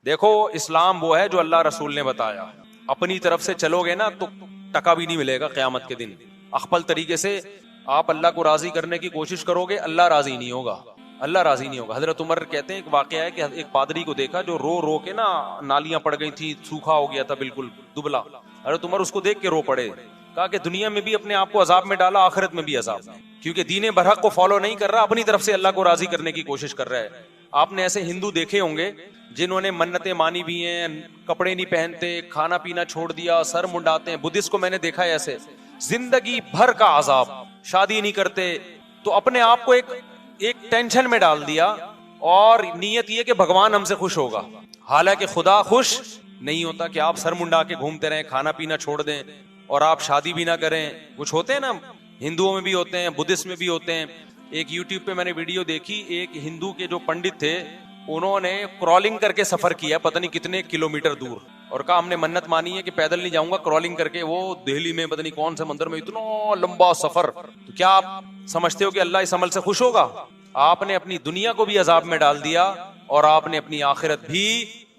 देखो, इस्लाम वो है जो अल्लाह रसूल ने बताया। अपनी तरफ से चलोगे ना तो टका भी नहीं मिलेगा क़यामत के दिन। अखपल तरीके से आप अल्लाह को राजी करने की कोशिश करोगे, अल्लाह राजी नहीं होगा, अल्लाह राजी नहीं होगा। हजरत उमर कहते हैं, एक वाकया है कि एक पादरी को देखा जो रो रो के ना नालियां पड़ गई थी, सूखा हो गया था, बिल्कुल दुबला। हजरत उमर उसको देख के रो पड़े। कहा कि दुनिया में भी अपने आप को अजाब में डाला, आखिरत में भी अजाब, क्योंकि दीन बरहक को फॉलो नहीं कर रहा, अपनी तरफ से अल्लाह को राजी करने की कोशिश कर रहा है। आपने ऐसे हिंदू देखे होंगे जिन्होंने मन्नतें मानी भी हैं, कपड़े नहीं पहनते, खाना पीना छोड़ दिया, सर मुंडाते हैं। बुद्धिस्ट को मैंने देखा है ऐसे, जिंदगी भर का अजाब, शादी नहीं करते, तो अपने आप को एक टेंशन में डाल दिया और नियत ये कि भगवान हमसे खुश होगा। हालांकि खुदा खुश नहीं होता कि आप सर मुंडा के घूमते रहें, खाना पीना छोड़ दें और आप शादी भी ना करें। कुछ होते हैं ना, हिंदुओं में भी होते हैं, बुद्धिस्ट में भी होते हैं। एक यूट्यूब पे मैंने वीडियो देखी, एक हिंदू के जो पंडित थे उन्होंने क्रॉलिंग करके सफर किया पता नहीं कितने किलोमीटर दूर, और कहा हमने मन्नत मानी है कि पैदल नहीं जाऊंगा, क्रॉलिंग करके। वो दिल्ली में पता नहीं कौन से मंदिर में, इतना लंबा सफर। तो क्या आप समझते हो कि अल्लाह इस अमल से खुश होगा? आपने अपनी दुनिया को भी अजाब में डाल दिया और आपने अपनी आखिरत भी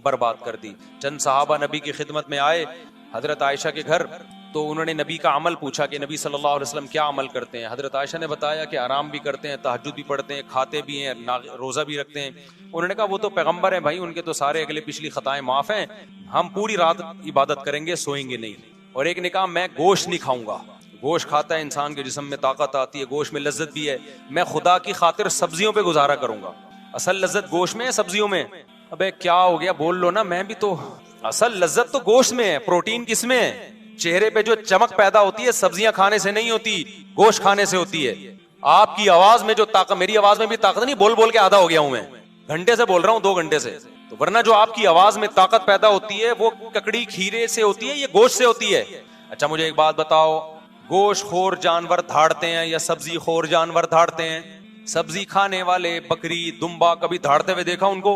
बर्बाद कर दी। चंद सहाबा नबी की खिदमत में आए हजरत आयशा के घर, तो उन्होंने नबी का अमल पूछा कि नबी सल्लल्लाहु अलैहि वसल्लम क्या अमल करते हैं। हजरत आयशा ने बताया कि आराम भी करते हैं, तहज्जुद भी पढ़ते हैं, खाते भी हैं, रोजा भी रखते हैं। उन्होंने कहा वो तो पैगंबर है भाई, उनके तो सारे अगले पिछली खताएं माफ हैं, हम पूरी रात इबादत करेंगे, सोएंगे नहीं। और एक ने कहा मैं गोश्त नहीं खाऊंगा, गोश्त खाता है इंसान के जिस्म में ताकत आती है, गोश्त में लज्जत भी है, मैं खुदा की खातिर सब्जियों पे गुजारा करूंगा। असल लज्जत गोश्त में है, सब्जियों में? अबे क्या हो गया, बोल लो ना, मैं भी तो, असल लज्जत तो गोश्त में है, प्रोटीन किसमें है? चेहरे पे जो चमक पैदा होती है सब्जियां खाने से नहीं होती, गोश्त खाने से होती है। आपकी आवाज में जो ताकत, मेरी आवाज में भी ताकत नहीं, बोल बोल के आधा हो गया हूं मैं, घंटे से बोल रहा हूं, 2 घंटे से। तो वरना जो आपकी आवाज में ताकत पैदा होती है वो ककड़ी खीरे से होती है, ये गोश्त से होती है। अच्छा मुझे एक बात बताओ, गोश्त खोर जानवर धाड़ते हैं या सब्जी खोर जानवर धाड़ते हैं? सब्जी खाने वाले बकरी दुम्बा कभी धाड़ते हुए देखा उनको?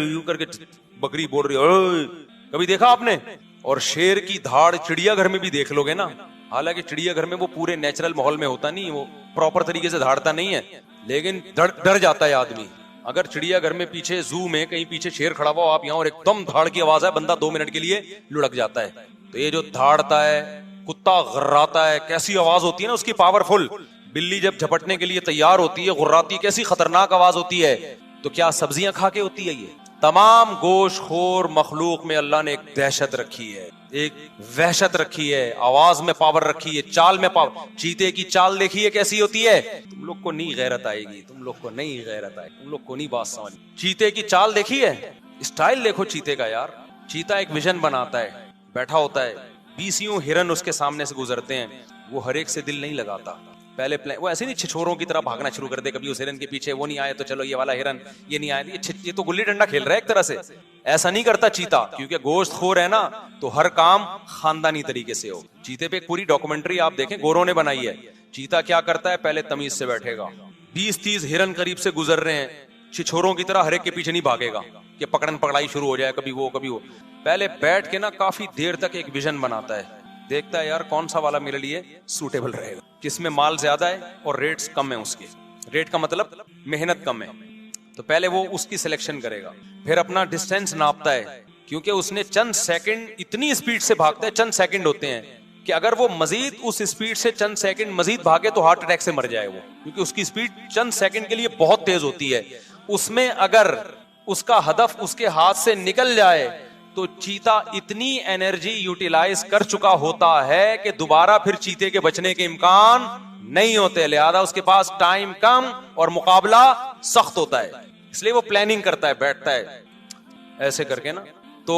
यूं करके बकरी बोल रही है, कभी देखा आपने? और शेर की धाड़ चिड़ियाघर में भी देख लोगे ना, हालांकि चिड़ियाघर में वो पूरे नेचुरल माहौल में होता नहीं, वो प्रॉपर तरीके से धाड़ता नहीं है, लेकिन डर जाता है आदमी। अगर चिड़ियाघर में पीछे जू में कहीं पीछे शेर खड़ा हुआ, आप यहाँ और एकदम धाड़ की आवाज है, बंदा 2 मिनट के लिए लुढ़क जाता है। तो ये जो धाड़ता है, कुत्ता गुर्राता है, कैसी आवाज होती है ना उसकी, पावरफुल। बिल्ली जब झपटने के लिए तैयार होती है, गुर्राती, कैसी खतरनाक आवाज होती है। तो क्या सब्जियां खा के होती है ये? तमाम गोश्तखोर मखलूक में अल्लाह ने एक दहशत रखी है, एक वहशत रखी है, आवाज में पावर रखी है, चाल में पावर। चीते की चाल देखिए कैसी होती है, तुम लोग को नहीं गैरत आएगी, तुम लोग को नहीं गैरत आएगी, तुम लोग को नहीं बात समझ। चीते की चाल देखिए, स्टाइल देखो चीते का यार। चीता एक विजन बनाता है, बैठा होता है, 20 हिरन उसके सामने से गुजरते हैं, वो हर एक से दिल नहीं लगाता। पहले वो ऐसे नहीं छिछोरों की तरह भागना शुरू कर दे, कभी उस हिरन के पीछे वो नहीं आया तो चलो ये वाला हिरन, ये नहीं आया, ये तो गुल्ली डंडा खेल रहा है एक तरह से। ऐसा नहीं करता चीता, क्योंकि गोश्त खोर है ना, तो हर काम खानदानी तरीके से हो। चीते पे एक पूरी डॉक्यूमेंट्री आप देखें, गोरों ने बनाई है। चीता क्या करता है, पहले तमीज से बैठेगा, 20-30 हिरन करीब से गुजर रहे हैं, छिछोरों की तरह हर एक के पीछे नहीं भागेगा कि पकड़न पकड़ाई शुरू हो जाए, कभी वो कभी वो। पहले बैठ के ना काफी देर तक एक विजन बनाता है, देखता है यार कौन सा वाला मेरे लिए सूटेबल रहेगा, किसमें माल ज्यादा है और रेट्स कम है उसके। रेट का मतलब मेहनत कम है, तो पहले वो उसकी सिलेक्शन करेगा। फिर अपना डिस्टेंस नापता है, क्योंकि उसने चंद सेकंड, इतनी स्पीड से भागता है, चंद सेकंड होते हैं कि अगर वो मजीद उस स्पीड से चंद सेकंड मजीद भागे तो हार्ट अटैक से मर जाए वो, क्योंकि उसकी स्पीड चंद सेकंड के लिए बहुत तेज होती है। उसमें अगर उसका हदफ उसके हाथ से निकल जाए तो चीता इतनी एनर्जी यूटिलाइज कर चुका होता है कि दोबारा फिर चीते के बचने के इम्कान नहीं होते, लिहाजा उसके पास टाइम कम और मुकाबला सख्त होता है। इसलिए वो प्लानिंग करता है, बैठता है ऐसे करके ना, तो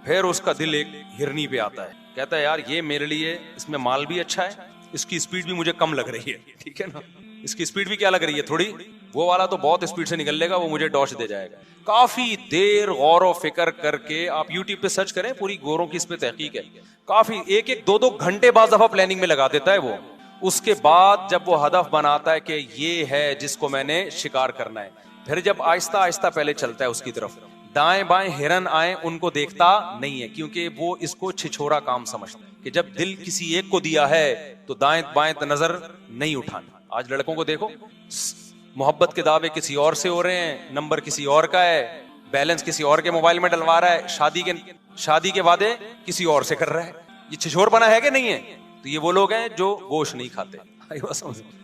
फिर उसका दिल एक हिरनी पे आता है, कहता है यार ये मेरे लिए, इसमें माल भी अच्छा है, इसकी स्पीड भी मुझे कम लग रही है, ठीक है ना, इसकी स्पीड भी क्या लग रही है थोड़ी, वो वाला तो बहुत स्पीड से निकल लेगा, वो मुझे डॉश दे जाएगा। काफी देर गौर व फिक्र करके, आप यूट्यूब पे सर्च करें, पूरी गोरों की इस पे तहकीक है, काफी 1-1, 2-2 घंटे बाद दफा प्लानिंग में लगा देता है वो। उसके बाद जब वो हदफ बनाता है कि ये है जिसको मैंने शिकार करना है, फिर जब आहिस्ता आहिस्ता पहले चलता है उसकी तरफ, दाएं बाएं हिरन आए उनको देखता नहीं है, क्योंकि वो इसको छिछोरा काम समझता है कि जब दिल किसी एक को दिया है तो दाएं बाएं नजर नहीं उठाना। आज लड़कों को देखो, मोहब्बत के दावे किसी और से हो रहे हैं, नंबर किसी और का है, बैलेंस किसी और के मोबाइल में डलवा रहा है, शादी के वादे किसी और से कर रहा है। ये छिछोरपना है कि नहीं है? तो ये वो लोग हैं जो गोश्त नहीं खाते।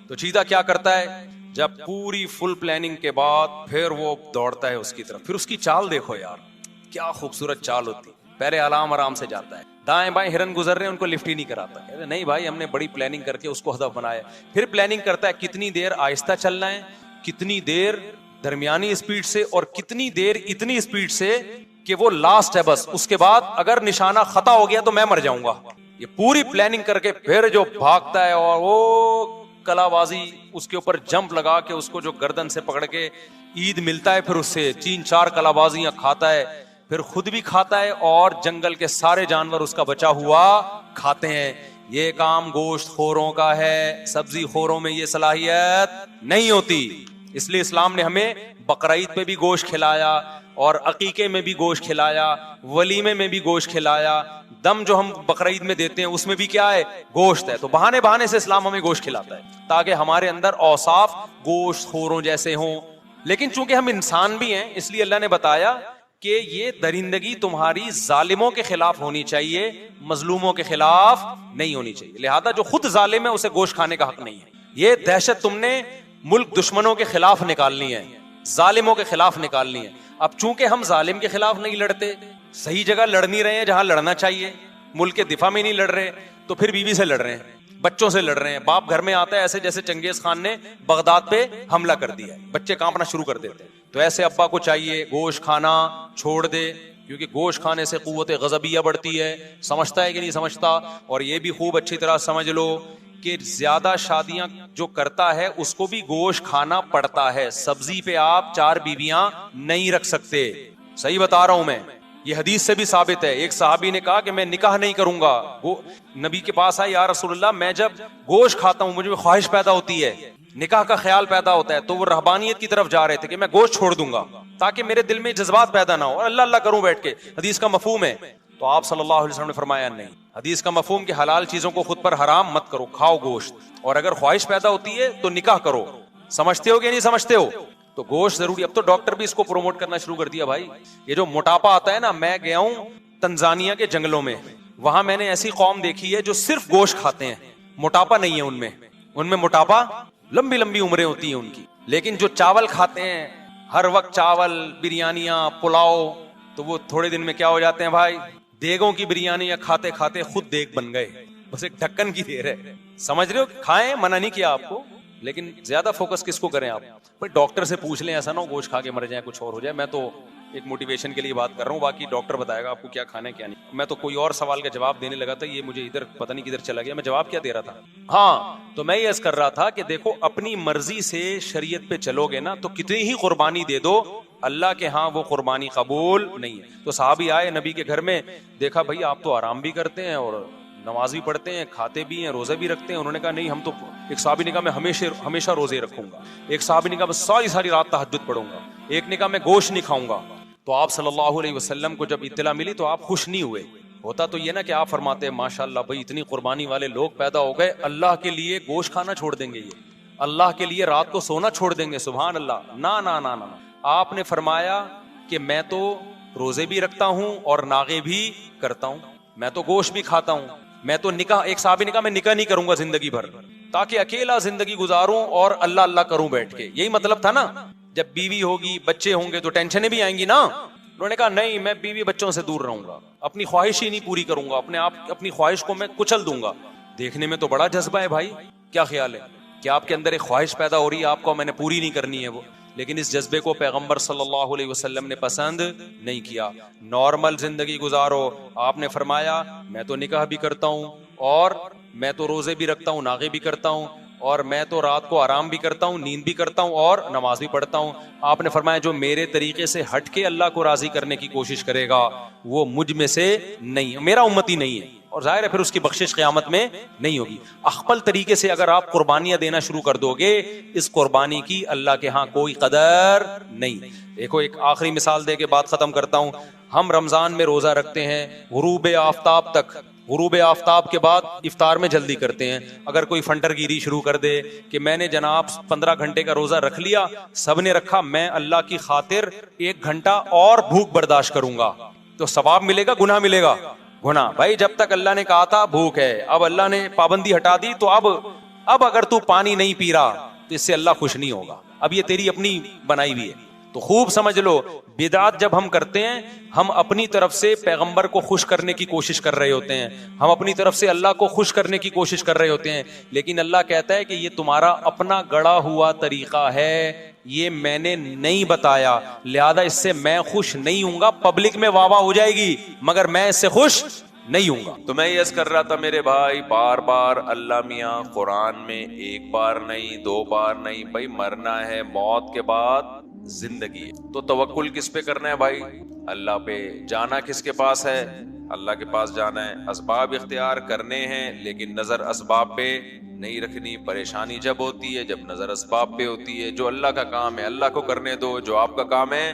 तो चीता क्या करता है, जब पूरी फुल प्लानिंग के बाद फिर वो दौड़ता है उसकी तरफ। फिर उसकी चाल देखो यार, क्या खूबसूरत चाल होती। पहले आराम से जाता है, दाएं बाएं हिरन गुजर रहे हैं उनको लिफ्ट ही नहीं कराता। कहते नहीं भाई, हमने बड़ी प्लानिंग करके उसको हदफ बनाया। फिर प्लानिंग करता है कितनी देर आहिस्ता चलना है, कितनी देर दरमियानी स्पीड से, और कितनी देर इतनी स्पीड से कि वो लास्ट है बस, उसके बाद अगर निशाना खता हो गया तो मैं मर जाऊंगा। ये पूरी प्लानिंग करके फिर जो भागता है और वो कलाबाजी उसके ऊपर जंप लगा के उसको जो गर्दन से पकड़ के ईद मिलता है, फिर उससे 3-4 कलाबाजियां खाता है, फिर खुद भी खाता है और जंगल के सारे जानवर उसका बचा हुआ खाते हैं। ये काम गोश्त खोरों का है, सब्जी खोरों में ये सलाहियत नहीं होती। इसलिए इस्लाम ने हमें बकरीद पे भी गोश्त खिलाया, और अकीके में भी गोश्त खिलाया, वलीमे में भी गोश्त खिलाया, दम जो हम बकरीद में देते हैं उसमें भी क्या है, गोश्त है। तो बहाने बहाने से इस्लाम हमें गोश्त खिलाता है ताकि हमारे अंदर औसाफ गोश्त खोरों जैसे हों। लेकिन चूंकि हम इंसान भी हैं, इसलिए अल्लाह ने बताया कि ये दरिंदगी तुम्हारी जालिमों के खिलाफ होनी चाहिए, मजलूमों के खिलाफ नहीं होनी चाहिए। लिहाजा जो खुद जालिम है उसे गोश्त खाने का हक नहीं है। ये दहशत तुमने मुल्क दुश्मनों के खिलाफ निकालनी है, जालिमों के खिलाफ निकालनी है। अब चूंकि हम जालिम के खिलाफ नहीं लड़ते, सही जगह लड़ नहीं रहे हैं जहां लड़ना चाहिए, मुल्क के दिफा में नहीं लड़ रहे, तो फिर बीवी से लड़ रहे हैं, बच्चों से लड़ रहे हैं। बाप घर में आता है ऐसे जैसे चंगेज खान ने बगदाद पे हमला कर दिया है, बच्चे कांपना शुरू कर देते हैं। तो ऐसे अब्बा को चाहिए गोश्त खाना छोड़ दे, क्योंकि गोश्त खाने से कुव्वत गज़बिया बढ़ती है। समझता है कि नहीं समझता? और ये भी खूब अच्छी तरह समझ लो कि ज्यादा शादियां जो करता है उसको भी गोश्त खाना पड़ता है। सब्जी पे आप 4 बीवियां नहीं रख सकते, सही बता रहा हूं मैं, ये हदीस से भी साबित है। एक सहाबी ने कहा कि मैं निकाह नहीं करूंगा, नबी के पास आया, या रसूलल्लाह मैं जब गोश्त खाता हूं मुझे ख्वाहिश पैदा होती है, निकाह का ख्याल पैदा होता है। तो वो रहबानियत की तरफ जा रहे थे कि मैं गोश्त छोड़ दूंगा ताकि मेरे दिल में जज्बात पैदा ना हो और अल्लाह अल्लाह करूं बैठ के। हदीस का मफहूम है। तो आप सल्लल्लाहु अलैहि वसल्लम ने फरमाया नहीं, हदीस का मफहूम कि हलाल चीजों को खुद पर हराम मत करो, खाओ गोश्त, और अगर ख्वाहिश पैदा होती है तो निकाह करो। समझते हो कि नहीं समझते हो? तो गोश्त जरूरी। अब तो डॉक्टर भी इसको प्रमोट करना शुरू कर दिया भाई। ये जो मोटापा आता है ना, मैं गया हूं तंजानिया के जंगलों में, वहां मैंने ऐसी कौम देखी है जो सिर्फ गोश्त खाते हैं, मोटापा नहीं है उनमें मोटापा, लंबी लंबी उम्रें होती हैं उनकी। लेकिन जो चावल खाते हैं हर वक्त, चावल, बिरयानियां, पुलाव, तो वो थोड़े दिन में क्या हो जाते हैं भाई, देगों की बिरयानी या खाते खाते खुद देग बन गए, बस एक ढक्कन की देर है। समझ रहे हो? खाएं, मना नहीं किया आपको, लेकिन ज्यादा फोकस किसको करें आप? भाई डॉक्टर से पूछ लें, ऐसा ना हो गोश्त खा के मर जाए, कुछ और हो जाए। मैं तो एक मोटिवेशन के लिए बात कर रहा हूँ, बाकी डॉक्टर बताएगा आपको क्या खाना है क्या नहीं। मैं तो कोई और सवाल का जवाब देने लगा था, ये मुझे इधर पता नहीं किधर चला गया। मैं जवाब क्या दे रहा था? हाँ, तो मैं ये अर्ज कर रहा था कि देखो, अपनी मर्जी से शरीयत पे चलोगे ना तो कितनी ही कुर्बानी दे दो, अल्लाह के हाँ वो कुर्बानी कबूल नहीं है। तो साहबी आए नबी के घर में, देखा भाई आप तो आराम भी करते हैं और नमाज भी पढ़ते हैं, खाते भी हैं, रोजे भी रखते हैं। उन्होंने कहा नहीं, हम तो, एक साहबी ने कहा मैं हमेशा रोजे रखूंगा, एक साहबी ने कहा मैं सारी रात तहज्जुद पढ़ूंगा, एक ने कहा मैं गोश्त नहीं खाऊंगा। तो आप सल्लल्लाहु अलैहि वसल्लम को जब इत्तला मिली तो आप खुश नहीं हुए। होता तो ये ना कि आप फरमाते हैं माशाल्लाह भाई इतनी कुर्बानी वाले लोग पैदा हो गए, अल्लाह के लिए गोश्त खाना छोड़ देंगे, ये अल्लाह के लिए रात को सोना छोड़ देंगे, सुभान अल्लाह। ना ना ना ना, आपने फरमाया कि मैं तो रोजे भी रखता हूं और नागे भी करता हूं, मैं तो गोश्त भी खाता हूं, मैं तो निकाह, एक साहबी ने कहा मैं निकाह नहीं करूंगा जिंदगी भर, ताकि अकेला जिंदगी गुजारूं और अल्लाह अल्लाह करूं बैठ के। यही मतलब था ना। जब बीवी होगी, बच्चे होंगे तो टेंशनें भी आएंगी ना। उन्होंने कहा नहीं, मैं बीवी बच्चों से दूर रहूंगा, अपनी ख्वाहिश ही नहीं पूरी करूंगा, अपनी ख्वाहिश को मैं कुचल दूंगा। देखने में तो बड़ा जज्बा है भाई, क्या ख्याल है कि आपके अंदर एक ख्वाहिश पैदा हो रही है, आपको मैंने पूरी नहीं करनी है वो, लेकिन इस जज्बे को पैगंबर सल्लल्लाहु अलैहि वसल्लम ने पसंद नहीं किया। नॉर्मल जिंदगी गुजारो। आपने फरमाया मैं तो निकाह भी करता हूं और मैं तो रोजे भी रखता हूं, नागे भी करता हूं, और मैं तो रात को आराम भी करता हूं, नींद भी करता हूं और नमाज भी पढ़ता हूं। आपने फरमाया जो मेरे तरीके से हट के अल्लाह को राजी करने की कोशिश करेगा वो मुझ में से नहीं, मेरा उम्मती नहीं है, और जाहिर है फिर उसकी बख्शिश क़यामत में नहीं होगी। अख्बल तरीके से अगर आप कुर्बानियां देना शुरू कर दोगे, इस कुर्बानी की अल्लाह के यहाँ कोई कदर नहीं। देखो एक आखिरी मिसाल दे के बात खत्म करता हूं। हम रमजान में रोजा रखते हैं, गुरूब आफ्ताब तक गुरूब आफ्ताब के बाद इफ्तार में जल्दी करते हैं। अगर कोई फंटरगिरी शुरू कर दे कि मैंने जनाब 15 घंटे का रोजा रख लिया, सबने रखा, मैं अल्लाह की खातिर 1 घंटा और भूख बर्दाश्त करूंगा, तो सवाब मिलेगा गुनाह मिलेगा? गुनाह। भाई जब तक अल्लाह ने कहा था भूख है, अब अल्लाह ने पाबंदी हटा दी, तो अब अगर तू पानी नहीं पी रहा तो इससे अल्लाह खुश नहीं होगा। अब ये तेरी अपनी बनाई हुई है। तो खूब समझ लो, बिदात जब हम करते हैं, हम अपनी तरफ से पैगंबर को खुश करने की कोशिश कर रहे होते हैं, हम अपनी तरफ से अल्लाह को खुश करने की कोशिश कर रहे होते हैं, लेकिन अल्लाह कहता है कि ये तुम्हारा अपना गढ़ा हुआ तरीका है, ये मैंने नहीं बताया, लिहाजा इससे मैं खुश नहीं हूंगा। पब्लिक में वाह वाह हो जाएगी मगर मैं इससे खुश नहीं हूंगा। तो मैं यस कर रहा था मेरे भाई, बार बार अल्लाह मियाँ कुरान में 1 बार नहीं 2 बार नहीं, भाई मरना है, मौत के बाद जिंदगी है, तो तवक्कुल किस पे करना है भाई? अल्लाह पे। जाना किसके पास है? अल्लाह के पास जाना है। असबाब इख्तियार करने हैं लेकिन नजर असबाब पे नहीं रखनी। परेशानी जब होती है जब नजर असबाब पे होती है। जो अल्लाह का काम है अल्लाह को करने दो, जो आपका काम है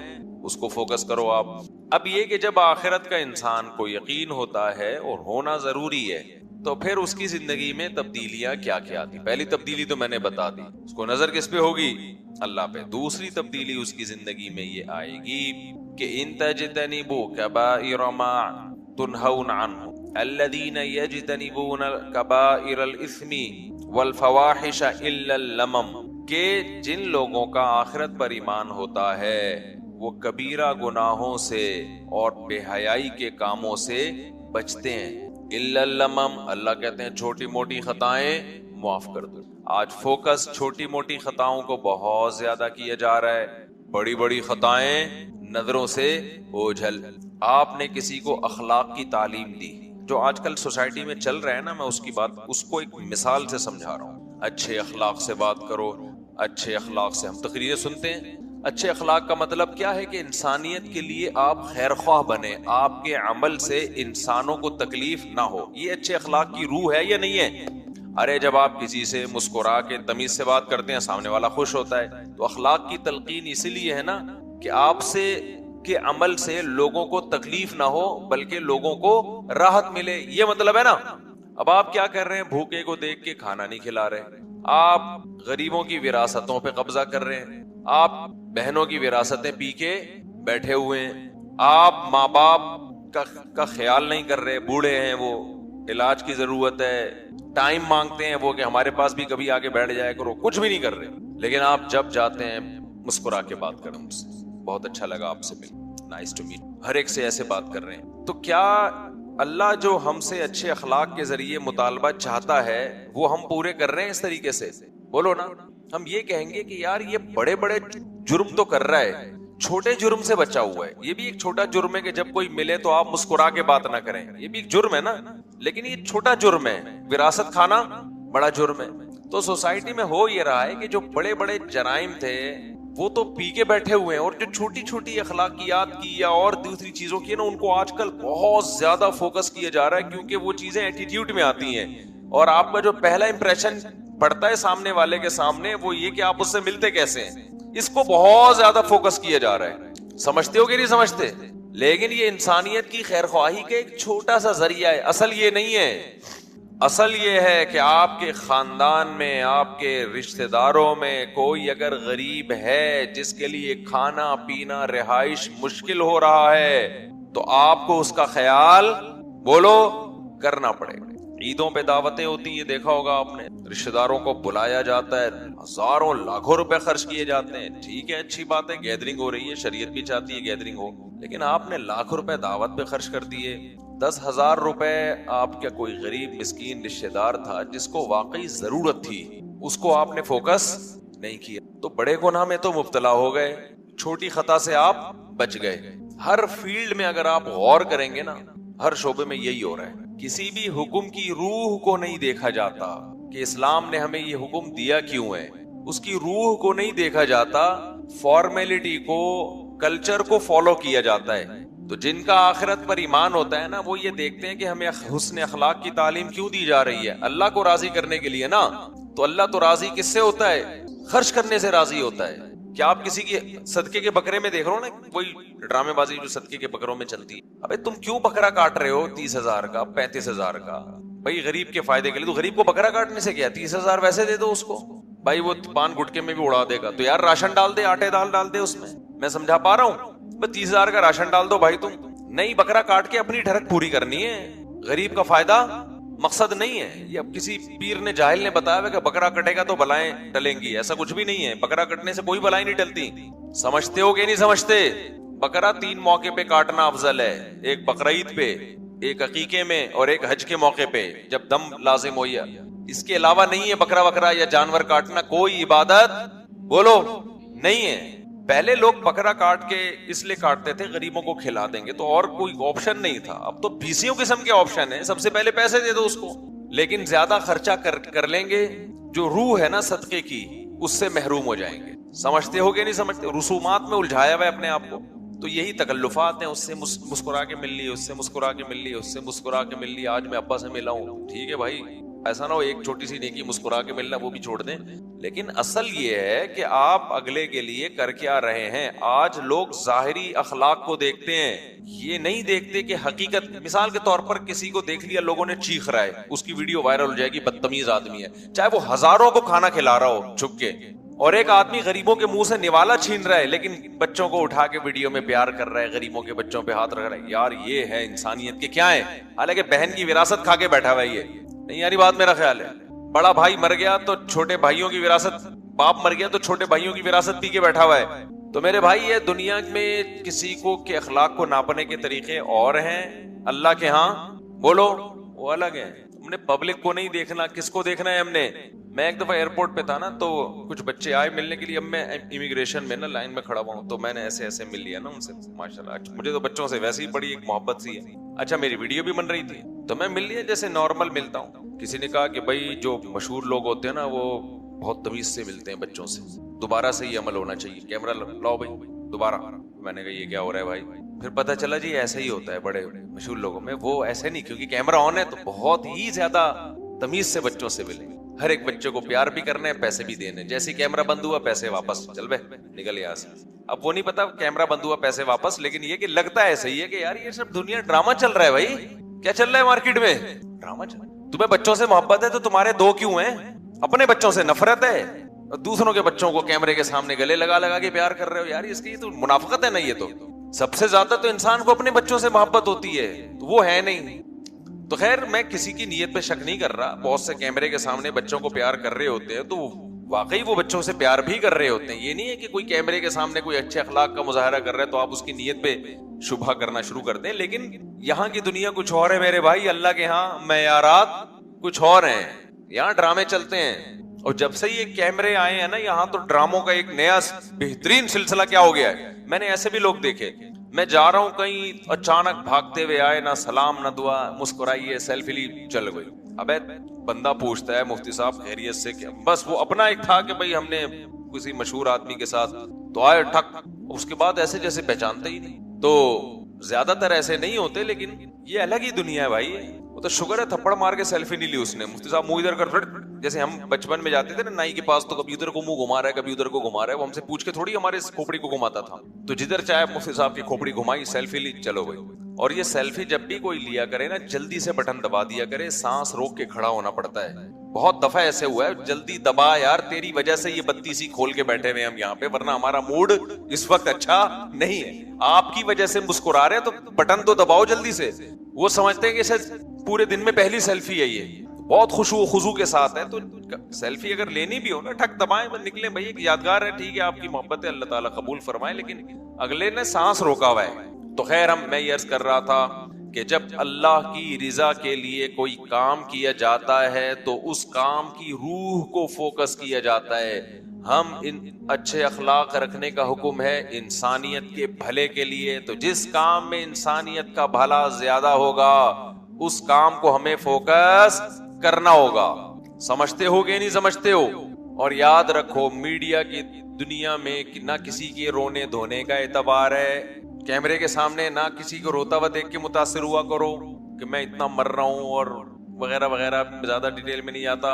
उसको फोकस करो आप। अब ये कि जब आखिरत का इंसान को यकीन होता है और होना जरूरी है, तो फिर उसकी जिंदगी में तब्दीलियां क्या क्या आती। पहली तब्दीली तो मैंने बता दी, उसको नजर किस पे होगी? अल्लाह पे। दूसरी तब्दीली उसकी जिंदगी में ये आएगी कि इन तजतनिबू कबाइर मा तुनहौन अन्हु अल्लज़ीना यजतनिबून कबाइरल इस्मी वल फवाहिश इल्ला लमम, के जिन लोगों का आखिरत पर ईमान होता है वो कबीरा गुनाहों से और बेहयाई के कामों से बचते हैं। इल्ला लमम, अल्लाह कहते हैं छोटी मोटी खताएं माफ कर दो। आज फोकस छोटी मोटी खताओं को बहुत ज्यादा किया जा रहा है, बड़ी बड़ी खताएं नजरों से ओझल। आपने किसी को अखलाक की तालीम दी, जो आजकल सोसाइटी में चल रहा है ना, मैं उसको एक मिसाल से समझा रहा हूँ। अच्छे अखलाक से बात करो, अच्छे अखलाक से हम तकरीरें सुनते हैं। अच्छे अखलाक का मतलब क्या है कि इंसानियत के लिए आप खैर ख्वाह बने, आपके अमल से इंसानों को तकलीफ ना हो। ये अच्छे अखलाक की रूह है या नहीं है? अरे जब आप किसी से मुस्कुरा के तमीज से बात करते हैं, सामने वाला खुश होता है, तो अखलाक की तलकीन इसीलिए है ना कि आपसे के अमल से लोगों को तकलीफ ना हो बल्कि लोगों को राहत मिले, ये मतलब है ना। अब आप क्या कर रहे हैं? भूखे को देख के खाना नहीं खिला रहे, आप गरीबों की विरासतों पे कब्जा कर रहे हैं, आप बहनों की विरासतें पी के बैठे हुए हैं, आप माँ बाप का ख्याल नहीं कर रहे, बूढ़े हैं वो, इलाज की जरूरत है, टाइम मांगते हैं वो कि हमारे पास भी कभी आके बैठ जाया करो, कुछ भी नहीं कर रहे। लेकिन आप जब जाते हैं मुस्कुरा के बात करें उनसे, बहुत अच्छा लगा आपसे मिल, नाइस टू मीट, हर एक से ऐसे बात कर रहे हैं। तो क्या अल्लाह जो हमसे अच्छे अखलाक के जरिए मुतालबा चाहता है वो हम पूरे कर रहे हैं इस तरीके से? बोलो ना। हम ये कहेंगे कि यार ये बड़े बड़े जुर्म तो कर रहा है, छोटे जुर्म से बचा हुआ है। ये भी एक छोटा जुर्म है कि जब कोई मिले तो आप मुस्कुरा के बात ना करें, ये भी एक जुर्म है ना, लेकिन ये छोटा जुर्म है। विरासत खाना बड़ा जुर्म है। तो सोसाइटी में हो ये रहा है कि जो बड़े बड़े जराइम थे वो तो पी के बैठे हुए हैं, और जो छोटी छोटी अखलाकियात की या और दूसरी चीजों की ना, उनको आजकल बहुत ज्यादा फोकस किया जा रहा है, क्योंकि वो चीजें एटीट्यूड में आती हैं। और आपका जो पहला इंप्रेशन पड़ता है सामने वाले के सामने वो ये कि आप उससे मिलते कैसे हैं, इसको बहुत ज्यादा फोकस किया जा रहा है। समझते हो कि नहीं समझते? लेकिन ये इंसानियत की खैरख्वाही का एक छोटा सा जरिया है, असल ये नहीं है। असल ये है कि आपके खानदान में, आपके रिश्तेदारों में कोई अगर गरीब है जिसके लिए खाना पीना रिहाइश मुश्किल हो रहा है, तो आपको उसका ख्याल बोलो करना पड़ेगा। ईदों पे दावतें होती है, देखा होगा आपने, रिश्तेदारों को बुलाया जाता है, हजारों लाखों रुपए खर्च किए जाते हैं। ठीक है, अच्छी बात है, गैदरिंग हो रही है, शरीयत भी चाहती है गैदरिंग हो, लेकिन आपने लाखों रुपए दावत पे खर्च कर दिए। 10,000 रुपए आपका कोई गरीब मिस्कीन रिश्तेदार था जिसको वाकई जरूरत थी, उसको आपने फोकस नहीं किया, तो बड़े गुनाह में तो मुब्तला हो गए, छोटी खता से आप बच गए। हर फील्ड में अगर आप गौर करेंगे ना, हर शोबे में यही हो रहा है। किसी भी हुक्म की रूह को नहीं देखा जाता कि इस्लाम ने हमें ये हुक्म दिया क्यों है, उसकी रूह को नहीं देखा जाता, फॉर्मेलिटी को, कल्चर को फॉलो किया जाता है। तो जिनका आखिरत पर ईमान होता है ना, वो ये देखते हैं कि हमें हुस्न अखलाक की तालीम क्यों दी जा रही है, अल्लाह को राजी करने के लिए ना। तो अल्लाह तो राजी किससे होता है? खर्च करने से राजी होता है। क्या आप किसी की सदके के बकरे में देख रहे हो ना, वही ड्रामेबाजी जो सदके के बकरों में चलती है। अबे तुम क्यों बकरा काट रहे हो 30,000 का 35,000 का? भाई गरीब के फायदे के लिए, तो गरीब को बकरा काटने से क्या, 30,000 वैसे दे दो उसको, भाई वो पान गुटके में भी उड़ा देगा। तो यार राशन डाल दे, आटे दाल डाल दे उसमें, मैं समझा पा रहा हूँ। 30,000 का राशन डाल दो भाई तुम, नहीं बकरा काट के अपनी ठरक पूरी करनी है, गरीब का फायदा मकसद नहीं है। ये अब किसी पीर ने जाहिल ने बताया हुआ कि बकरा कटेगा तो बलाएं टलेंगी, ऐसा कुछ भी नहीं है। बकरा कटने से कोई बलाएं नहीं टलती। समझते हो कि नहीं समझते? बकरा 3 मौके पे काटना अफजल है, एक बकरीद पे, एक अकीके में और एक हज के मौके पे जब दम लाजिम हो। इसके अलावा नहीं है बकरा वकरा या जानवर काटना कोई इबादत बोलो नहीं है। पहले लोग बकरा काट के इसलिए काटते थे गरीबों को खिला देंगे, तो और कोई ऑप्शन नहीं था। अब तो 20 किस्म के ऑप्शन है, सबसे पहले पैसे दे दो उसको, लेकिन ज्यादा खर्चा कर लेंगे, जो रूह है ना सदके की उससे महरूम हो जाएंगे। समझते हो कि नहीं समझते? रसूमात में उलझाया हुआ है अपने आप को। तो यही तकल्लुफात हैं, उससे मुस्कुरा के मिल ली, उससे मुस्कुरा के मिल ली, उससे मुस्कुरा के मिल ली। आज मैं अब्बा से मिला हूं, ठीक है भाई, ऐसा ना हो एक छोटी सी नेकी मुस्कुरा के मिलना वो भी छोड़ दें। लेकिन असल ये है कि आप अगले के लिए कर क्या रहे हैं। आज लोग जाहिरी अखलाक को देखते हैं, ये नहीं देखते कि हकीकत। मिसाल के तौर पर किसी को देख लिया लोगों ने, चीख रहा है, उसकी वीडियो वायरल हो जाएगी, बदतमीज आदमी है, चाहे वो हजारों को खाना खिला रहा हो छुप के, और एक आदमी गरीबों के मुंह से निवाला छीन रहा है लेकिन बच्चों को उठा के वीडियो में प्यार कर रहा है, गरीबों के बच्चों पे हाथ रख रहा है। यार ये है इंसानियत के क्या है? हालांकि बहन की विरासत खा के बैठा हुआ है, ये नहीं यारी बात, मेरा ख्याल है। बड़ा भाई मर गया तो छोटे भाइयों की विरासत, बाप मर गया तो छोटे भाइयों की विरासत पी के बैठा हुआ है। तो मेरे भाई ये दुनिया में किसी को के अखलाक को नापने के तरीके और हैं, अल्लाह के यहाँ बोलो वो अलग है। हमने पब्लिक को नहीं देखना, किसको देखना है हमने? मैं एक दफा एयरपोर्ट पे था ना, तो कुछ बच्चे आए मिलने के लिए। अब मैं इमिग्रेशन में ना लाइन में खड़ा हुआ हूँ, तो मैंने ऐसे ऐसे मिल लिया ना उनसे, माशाल्लाह। मुझे तो बच्चों से वैसे ही बड़ी एक मोहब्बत सी है। अच्छा मेरी वीडियो भी बन रही थी, तो मैं मिल लिया जैसे नॉर्मल मिलता हूँ। किसी ने कहा कि भाई जो मशहूर लोग होते हैं ना वो बहुत तमीज से मिलते हैं बच्चों से, दोबारा से ये अमल होना चाहिए, कैमरा लाओ भाई दोबारा। मैंने कहा ये क्या हो रहा है भाई? फिर पता चला जी ऐसा ही होता है बड़े मशहूर लोगों में। वो ऐसे नहीं, क्योंकि कैमरा ऑन है तो बहुत ही ज्यादा तमीज से बच्चों से मिले। हर एक बच्चे को प्यार भी करने हैं, पैसे भी देने। जैसे कैमरा बंद हुआ पैसे वापस, चल बे निकल यहाँ से। अब वो नहीं पता कैमरा बंद हुआ पैसे वापस, लेकिन ये कि लगता है सही है कि यार ये सब दुनिया ड्रामा चल रहा है। भाई क्या चल रहा है मार्केट में? ड्रामा चल। तुम्हें बच्चों से मोहब्बत है तो तुम्हारे दो क्यों हैं? अपने बच्चों से नफरत है और दूसरों के बच्चों को कैमरे के सामने गले लगा लगा के प्यार कर रहे हो। यार इसकी तो मुनाफिकत है ना। ये तो सबसे ज्यादा तो इंसान को अपने बच्चों से मोहब्बत होती है, तो वो है नहीं। तो खैर मैं किसी की नीयत पे शक नहीं कर रहा। बहुत से कैमरे के सामने बच्चों को प्यार कर रहे होते हैं, तो वाकई वो बच्चों से प्यार भी कर रहे होते हैं। ये नहीं है कि कोई कैमरे के सामने कोई अच्छे अखलाक का मुजाहरा कर रहा है तो आप उसकी नीयत पे शुभा करना शुरू कर दें। लेकिन यहाँ की दुनिया कुछ और है मेरे भाई, अल्लाह के यहाँ मेयारात कुछ और हैं। यहाँ ड्रामे चलते हैं, और जब से ये कैमरे आए हैं ना यहाँ, तो ड्रामों का एक नया बेहतरीन सिलसिला क्या हो गया है। मैंने ऐसे भी लोग देखे, मैं जा रहा हूं कहीं, अचानक भागते हुए आए, ना सलाम ना दुआ, मुस्कुराइए, सेल्फी ली, चल गई। अबे बंदा पूछता है मुफ्ती साहब खैरियत से क्या? बस वो अपना एक था कि भाई हमने किसी मशहूर आदमी के साथ तो आए ठक, उसके बाद ऐसे जैसे पहचानते ही नहीं। तो ज्यादातर ऐसे नहीं होते, लेकिन ये अलग ही दुनिया है भाई। वो तो शुक्र है थप्पड़ मार के सेल्फी नहीं ली उसने। मुफ्ती साहब मुंह इधर कर, जैसे हम बचपन में जाते थे ना नाई के पास, तो कभी उधर को मुंह घुमा रहा है, कभी उधर को घुमा रहा है। वो हमसे पूछ के थोड़ी हमारे खोपड़ी को घुमाता था। तो जिधर चाहे मुफ्ती साहब की खोपड़ी घुमाई, सेल्फी ली, चलो भाई। और ये सेल्फी जब भी कोई लिया करे ना, जल्दी से बटन दबा दिया करे, सांस रोक के खड़ा होना पड़ता है। बहुत दफा ऐसे हुआ है, जल्दी दबा यार, तेरी वजह से ये बत्ती सी खोल के बैठे हुए हम यहाँ पे, वरना हमारा मूड इस वक्त अच्छा नहीं है। आपकी वजह से मुस्कुरा रहे हैं तो बटन तो दबाओ जल्दी से। वो समझते हैं कि शायद पूरे दिन में पहली सेल्फी है, ये बहुत खुशू खुजू के साथ है। तो सेल्फी अगर लेनी भी हो ना, ठक दबाएं, निकले भाई, एक यादगार है, ठीक है आपकी मोहब्बत है, अल्लाह ताला कबूल फरमाए। लेकिन अगले ने सांस रोका हुआ है। तो खैर मैं ये अर्ज कर रहा था कि जब अल्लाह की रिजा के लिए कोई काम किया जाता है तो उस काम की रूह को फोकस किया जाता है। हम इन अच्छे अखलाक रखने का हुक्म है इंसानियत के भले के लिए। तो जिस काम में इंसानियत का भला ज्यादा होगा उस काम को हमें फोकस करना होगा। समझते हो कि नहीं समझते हो? और याद रखो, मीडिया की दुनिया में ना किसी के रोने धोने का एतबार है। कैमरे के सामने ना किसी को रोता हुआ देख के मुतासिर हुआ करो कि मैं इतना मर रहा हूं और वगैरह वगैरह। ज्यादा डिटेल में नहीं आता।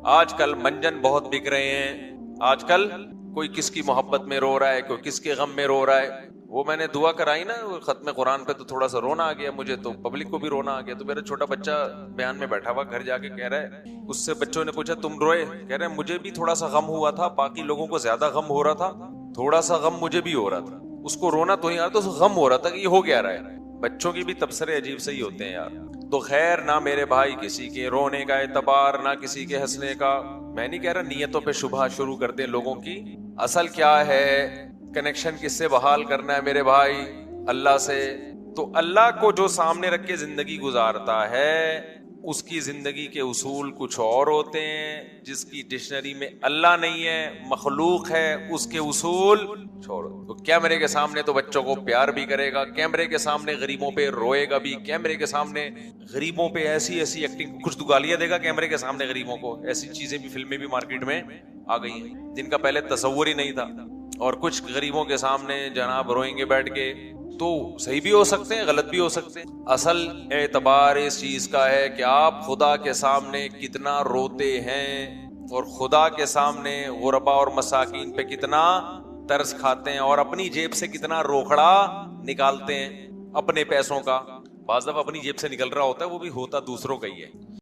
आजकल मंजन बहुत बिक रहे हैं, आजकल कोई किसकी मोहब्बत में रो रहा है, कोई किसके गम में रो रहा है। वो मैंने दुआ कराई ना वो खत्म कुरान पे, तो थोड़ा सा रोना आ गया मुझे, तो पब्लिक को भी रोना आ गया। तो मेरा छोटा बच्चा बयान में बैठा हुआ घर जाके कह रहा है, उससे बच्चों ने पूछा तुम रोए? कह रहे हैं मुझे भी थोड़ा सा गम हुआ था, बाकी लोगों को ज्यादा गम हो रहा था, थोड़ा सा गम मुझे भी हो रहा था। उसको रोना तो नहीं आ रहा, तो उसको गम हो रहा था कि ये हो क्या रहा है। बच्चों की भी तबसरे अजीब से ही होते हैं यार। तो खैर, ना मेरे भाई किसी के रोने का एतबार, ना किसी के हंसने का। मैं नहीं कह रहा नीयतों पे शुबहा शुरू कर दें लोगों की। असल क्या है, कनेक्शन किससे बहाल करना है मेरे भाई? अल्लाह से। तो अल्लाह को जो सामने रख के जिंदगी गुजारता है, उसकी जिंदगी के उसूल कुछ और होते हैं। जिसकी डिक्शनरी में अल्लाह नहीं है, मखलूक है, उसके उसूल छोड़ो। तो कैमरे के सामने तो बच्चों को प्यार भी करेगा, कैमरे के सामने गरीबों पे रोएगा भी, कैमरे के सामने गरीबों पे ऐसी ऐसी एक्टिंग, कुछ तो गालियां देगा कैमरे के सामने गरीबों को। ऐसी चीजें भी, फिल्में भी मार्केट में आ गई हैं जिनका पहले तसव्वुर ही नहीं था। और कुछ गरीबों के सामने जनाब रोएंगे बैठ के। तो सही भी हो सकते हैं, गलत भी हो सकते हैं। असल एतबार इस चीज का है कि आप खुदा के सामने कितना रोते हैं, और खुदा के सामने गुरबा और मसाकीन पे कितना तरस खाते हैं, और अपनी जेब से कितना रोकड़ा निकालते हैं अपने पैसों का। बाज़ दफ़ा अपनी जेब से निकल रहा होता है, वो भी होता दूसरों का ही है।